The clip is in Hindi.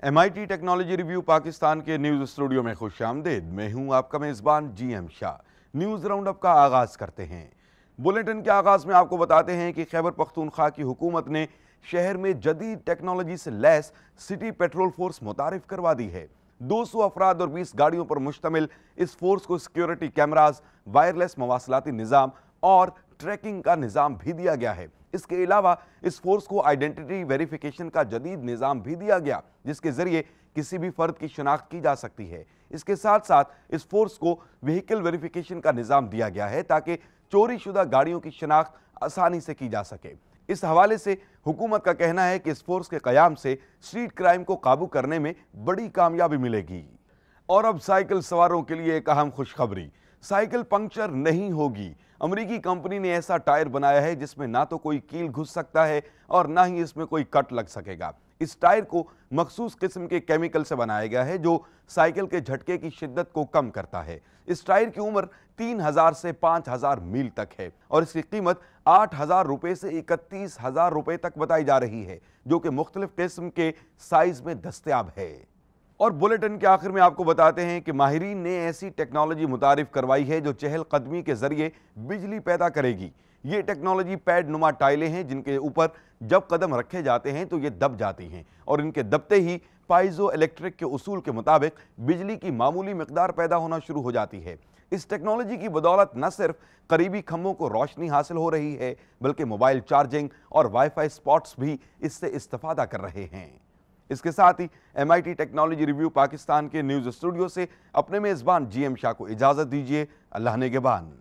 MIT टेक्नोलॉजी रिव्यू पाकिस्तान के न्यूज स्टूडियो में खुशामदीद। मैं हूं आपका मेजबान GM Shah. News round up का आगाज करते हैं। बुलेटिन के आगाज में आपको बताते हैं कि खैबर पख्तूनख्वा की हुकूमत ने शहर में जदीद टेक्नोलॉजी से लैस सिटी पेट्रोल फोर्स मुतारिफ करवा दी है। 200 अफराद और 20 गाड़ियों पर मुश्तमिल इस फोर्स को सिक्योरिटी कैमराज, वायरलेस मवासलाती निज़ाम और ट्रैकिंग का निज़ाम भी दिया गया है। इसके अलावा इस फोर्स को आइडेंटिटी वेरिफिकेशन का जदीद निज़ाम भी दिया गया, जिसके जरिए किसी भी फर्द की शनाख्त की जा सकती है। इसके साथ साथ इस फोर्स को व्हीकल वेरिफिकेशन का निज़ाम दिया गया है ताकि चोरी शुदा गाड़ियों की शनाख्त आसानी से की जा सके। इस हवाले से हुकूमत का कहना है कि इस फोर्स के कयाम से स्ट्रीट क्राइम को काबू करने में बड़ी कामयाबी मिलेगी। और अब साइकिल सवारों के लिए एक अहम खुशखबरी, साइकिल पंक्चर नहीं होगी। अमेरिकी कंपनी ने ऐसा टायर बनाया है जिसमें ना तो कोई कील घुस सकता है और ना ही इसमें कोई कट लग सकेगा। इस टायर को मखसूस किस्म के केमिकल से बनाया गया है जो साइकिल के झटके की शिद्दत को कम करता है। इस टायर की उम्र 3000 से 5000 मील तक है और इसकी कीमत 8000 रुपए से 31000 रुपए तक बताई जा रही है, जो कि मुख्तलिफ किस्म के साइज में दस्तयाब है। और बुलेटिन के आखिर में आपको बताते हैं कि माहिरीन ने ऐसी टेक्नोलॉजी मुतारिफ करवाई है जो चहलकदमी के जरिए बिजली पैदा करेगी। ये टेक्नोलॉजी पैड नुमा टाइलें हैं जिनके ऊपर जब कदम रखे जाते हैं तो ये दब जाती हैं और इनके दबते ही पाइजो इलेक्ट्रिक के उसूल के मुताबिक बिजली की मामूली मिकदार पैदा होना शुरू हो जाती है। इस टेक्नोलॉजी की बदौलत न सिर्फ करीबी खम्भों को रोशनी हासिल हो रही है, बल्कि मोबाइल चार्जिंग और वाईफाई स्पॉट्स भी इससे इस्तेफादा कर रहे हैं। इसके साथ ही MIT टेक्नोलॉजी रिव्यू पाकिस्तान के न्यूज स्टूडियो से अपने मेजबान GM शाह को इजाजत दीजिए। अल्लाह नेगेबान।